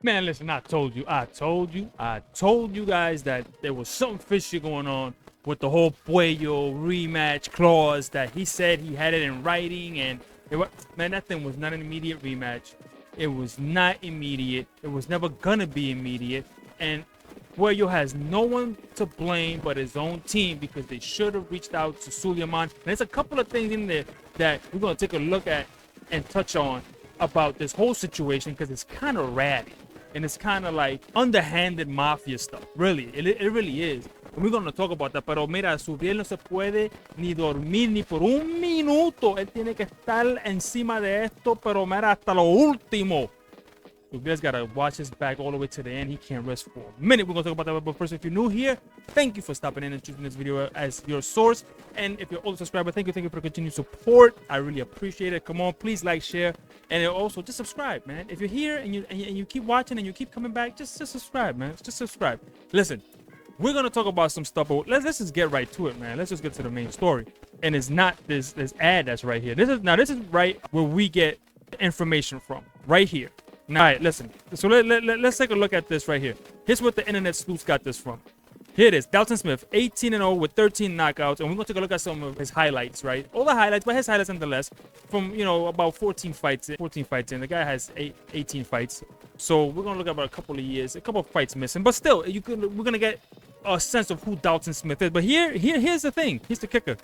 Man, listen, I told you guys that there was something fishy going on with the whole Puello rematch clause that he said he had it in writing, and man, that thing was not an immediate rematch. It was not immediate. It was never gonna be immediate, and Puello has no one to blame but his own team because they should have reached out to Suleiman. And there's a couple of things in there that we're gonna take a look at and touch on about this whole situation because it's kind of ratty and it's kind of like underhanded mafia stuff. Really, it really is. And we're gonna talk about that. Pero mira, Subriel no se puede ni dormir ni por un minuto. Él tiene que estar encima de esto, pero mira, hasta lo último. Subriel's gotta watch his back all the way to the end. He can't rest for a minute. We're gonna talk about that. But first, if you're new here, thank you for stopping in and choosing this video as your source. And if you're old subscriber, thank you for your continued support. I really appreciate it. Come on, please like, share, and also just subscribe, man. If you're here and you keep watching and you keep coming back, just subscribe, man. Just subscribe. Listen, we're gonna talk about some stuff, but let's just get right to it, man. Let's just get to the main story. And it's not this ad that's right here. This is right where we get information from, right here. Now, all right, listen. So let's take a look at this right here. Here's what the internet sleuths got this from. Here it is. Dalton Smith, 18-0 with 13 knockouts. And we're going to take a look at some of his highlights, right? All the highlights, but his highlights nonetheless. From, about 14 fights in. The guy has 18 fights. So we're going to look at about a couple of years, a couple of fights missing. But still, we're going to get a sense of who Dalton Smith is. But here's the thing. Here's the kicker.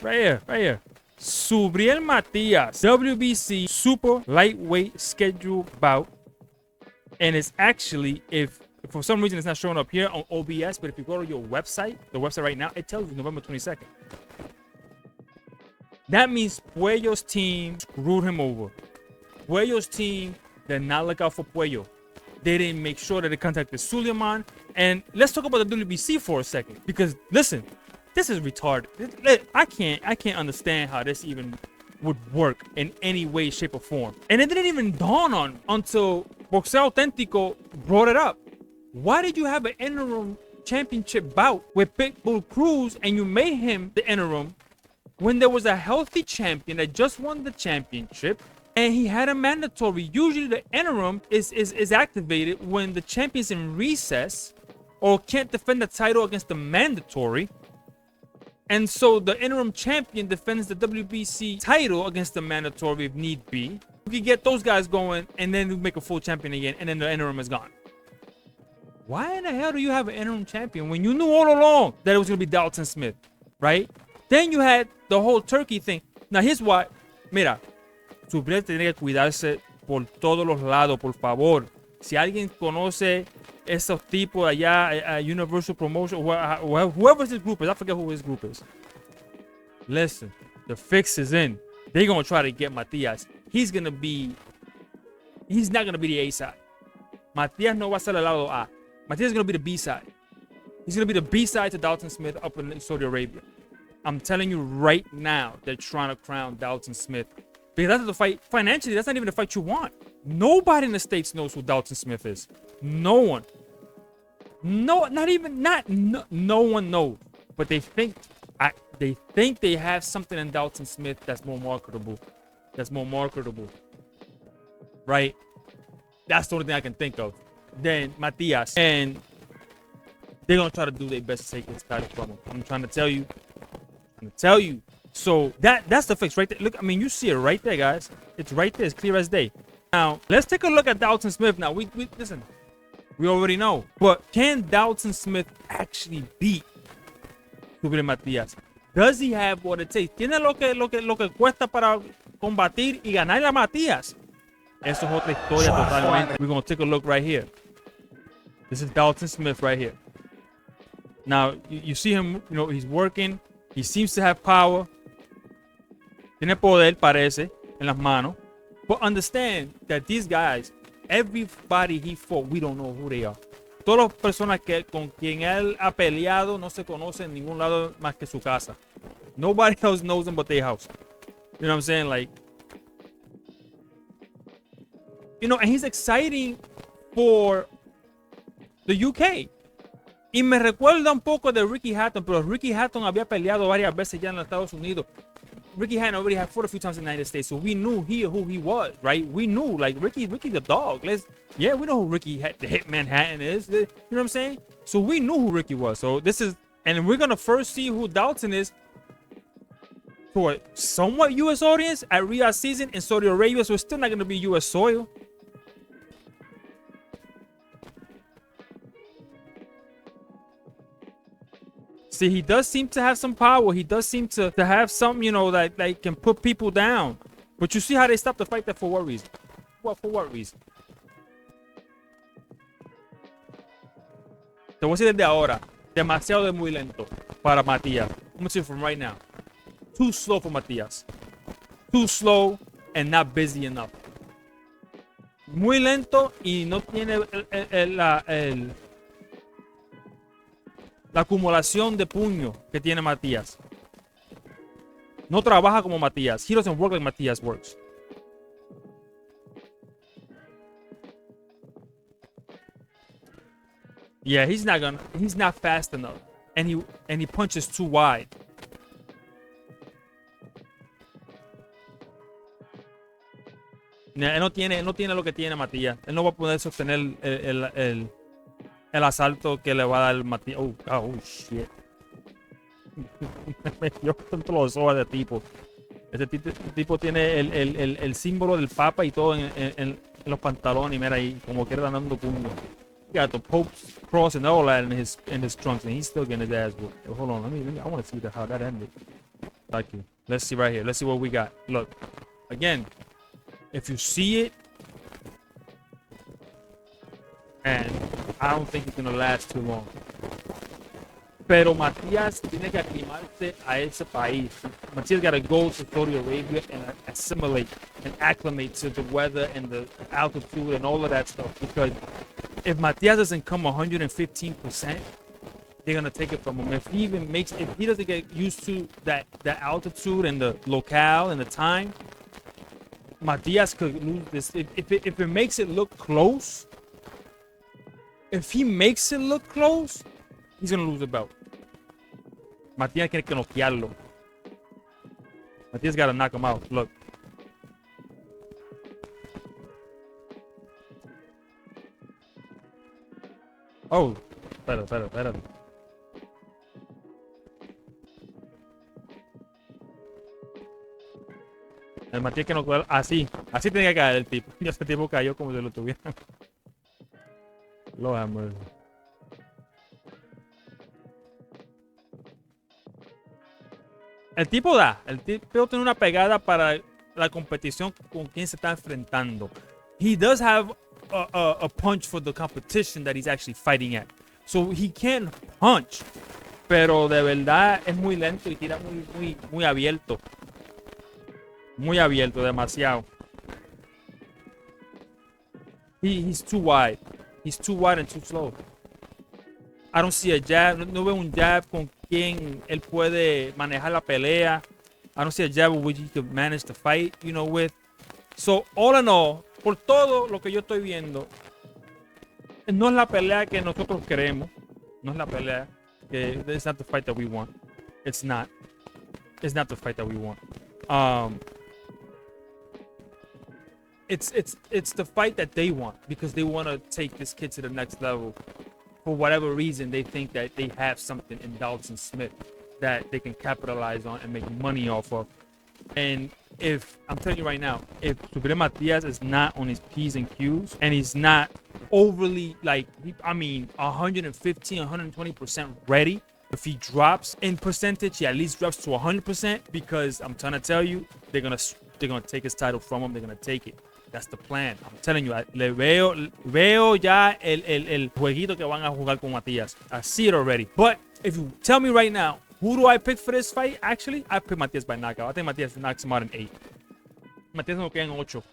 Right here. Subriel Matías, WBC super lightweight schedule bout. And it's actually, if for some reason it's not showing up here on OBS, but if you go to your website, the website right now, it tells you November 22nd. That means Puello's team screwed him over. Puello's team did not look out for Puello. They didn't make sure that they contacted Suleiman. And let's talk about the WBC for a second. Because listen, this is retarded. I can't understand how this even would work in any way, shape, or form. And it didn't even dawn on until Boxeo Auténtico brought it up. Why did you have an interim championship bout with Pitbull Cruz and you made him the interim when there was a healthy champion that just won the championship and he had a mandatory? Usually the interim is activated when the champion's in recess or can't defend the title against the mandatory. And so the interim champion defends the WBC title against the mandatory if need be. We can get those guys going and then we make a full champion again and then the interim is gone. Why in the hell do you have an interim champion when you knew all along that it was going to be Dalton Smith, right? Then you had the whole Turkey thing. Now here's why. Mira, Subriel tiene que cuidarse por todos los lados, por favor. Si alguien conoce esos tipos allá, Universal Promotion, whoever his group is, I forget who his group is. Listen, the fix is in. They're going to try to get Matías. He's not going to be the A side. Matías no va a ser el lado A. Matías is going to be the B side. He's going to be the B side to Dalton Smith up in Saudi Arabia. I'm telling you right now, they're trying to crown Dalton Smith. Because that's the fight. Financially, that's not even the fight you want. Nobody in the States knows who Dalton Smith is. No one. No one knows. But they think they have something in Dalton Smith that's more marketable. Right? That's the only thing I can think of. Then Matías. And they're gonna try to do their best to take this title from him. I'm trying to tell you. So that's the fix right there. Look, I mean, you see it right there, guys. It's right there. It's clear as day. Now, let's take a look at Dalton Smith. Now, we listen. We already know. But can Dalton Smith actually beat Subriel Matías? Does he have what it takes? ¿Tiene lo que cuesta para combatir y ganar a Matías? Eso es otra historia totalmente. We're going to take a look right here. This is Dalton Smith right here. Now, you see him, he's working. He seems to have power. Tiene poder, parece, en las manos. But understand that these guys, everybody he fought, we don't know who they are. Todas las personas con quien él ha peleado no se conocen en ningún lado más que su casa. Nobody else knows them but their house. You know what I'm saying? Like, and he's exciting for the UK. Y me recuerda un poco de Ricky Hatton, pero Ricky Hatton había peleado varias veces ya en los Estados Unidos. Ricky Hatton already had fought a few times in the United States, so we knew who he was, right? We knew, like, Ricky the dog. We know who the Hitman Hatton is. You know what I'm saying? So we knew who Ricky was. So this is, and we're gonna first see who Dalton is for a somewhat U.S. audience at Riyadh season in Saudi Arabia. So it's still not gonna be U.S. soil. See, he does seem to have some power. He does seem to have something, you know, that like can put people down. But you see how they stopped the fight there for what reason? For what reason? Te voy a decir desde ahora. Demasiado de muy lento para Matías. I'm going to say from right now. Too slow for Matías. Too slow and not busy enough. Muy lento y no tiene la acumulación de puño que tiene Matías. No trabaja como Matías. He doesn't work like Matías works. Yeah, he's not fast enough. And he punches too wide. Él no tiene lo que tiene Matías. Él no va a poder sostener el asalto que le va a dar Matías. Oh shit. Me dio tanto los ojos de tipo. Este tipo tiene el símbolo del Papa y todo en los pantalones. Y mira ahí, como que dando puño. He got the Pope's cross and all that in his trunks, and he's still getting his ass whooped. Hold on, let me I want to see how that ended. Thank you. Let's see right here. Let's see what we got. Look, again, if you see it, and I don't think it's gonna last too long. Pero Matías tiene que aclimarse a ese país. Matías got to go to Saudi Arabia and assimilate and acclimate to the weather and the altitude and all of that stuff. Because if Matías doesn't come 115%, they're gonna take it from him. If he doesn't get used to that altitude and the locale and the time, Matías could lose this. If it makes it look close, if he makes it look close, he's gonna lose the belt. Matías tiene que noquearlo. Matías gotta knock him out. Look. Oh, espera. El Matías que no así tenía que caer el tipo. Y ese tipo cayó como si lo tuvieran. Lo amo. El tipo tiene una pegada para la competición con quien se está enfrentando. He does have a punch for the competition that he's actually fighting at. So he can punch, pero de verdad es muy lento y tira muy abierto. Muy abierto, demasiado. He's too wide. He's too wide and too slow. I don't see a jab. No veo un jab con quien él puede manejar la pelea. I don't see a jab with which he could manage the fight, with. So, all in all, por todo lo que yo estoy viendo, no es la pelea que nosotros queremos. No es la pelea que it's not the fight that we want. It's not. It's not the fight that we want. It's the fight that they want because they want to take this kid to the next level. For whatever reason, they think that they have something in Dalton Smith that they can capitalize on and make money off of. And if I'm telling you right now, if Subriel Matías is not on his P's and Q's and he's not overly 115, 120% ready, if he drops in percentage, he at least drops to 100% because I'm trying to tell you, they're gonna take his title from him. They're gonna take it. That's the plan. I'm telling you, le veo ya el jueguito que van a jugar con Matías. I see it already. But if you tell me right now, who do I pick for this fight? Actually, I pick Matías by knockout. I think Matías knocks him out in 8. Matías no queda en 8.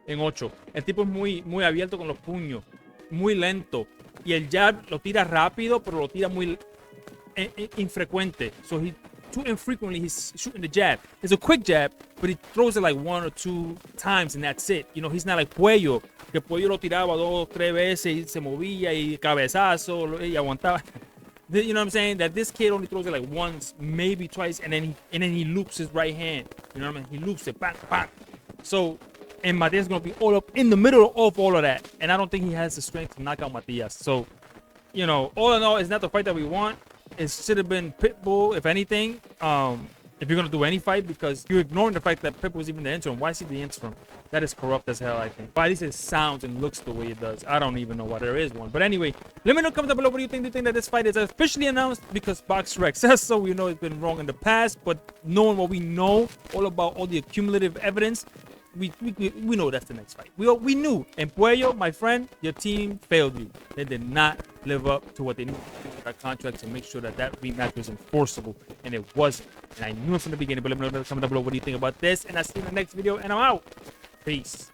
En 8. El tipo es muy abierto con los puños. Muy lento. Y el jab lo tira rápido, pero lo tira muy infrecuente. So too infrequently he's shooting the jab. It's a quick jab, but he throws it like 1 or 2 times and that's it. He's not like Puello, que Puello lo tiraba 2 o 3 veces y se movía y cabezazo y aguantaba. You know what I'm saying? That this kid only throws it like once, maybe twice, and then he loops his right hand. You know what I mean? He loops it, bang, bang. So, and Matías is gonna be all up in the middle of all of that, and I don't think he has the strength to knock out Matías. So, you know, all in all, it's not the fight that we want. It should have been Pitbull, if anything. If you're gonna do any fight, because you're ignoring the fact that Pitbull was even the interim. Why is he the interim? That is corrupt as hell, I think. But at least it sounds and looks the way it does. I don't even know why there is one. But anyway, let me know in the comments below. What do you think? Do you think that this fight is officially announced? Because BoxRec says so. We know it's been wrong in the past, but knowing what we know, all about all the accumulative evidence, we know that's the next fight. We knew. And Puello, my friend, your team failed you. They did not live up to what they needed to do with that contract to make sure that that rematch was enforceable, and it wasn't. And I knew it from the beginning. But let me know in the comments below. What do you think about this? And I'll see you in the next video. And I'm out. Peace.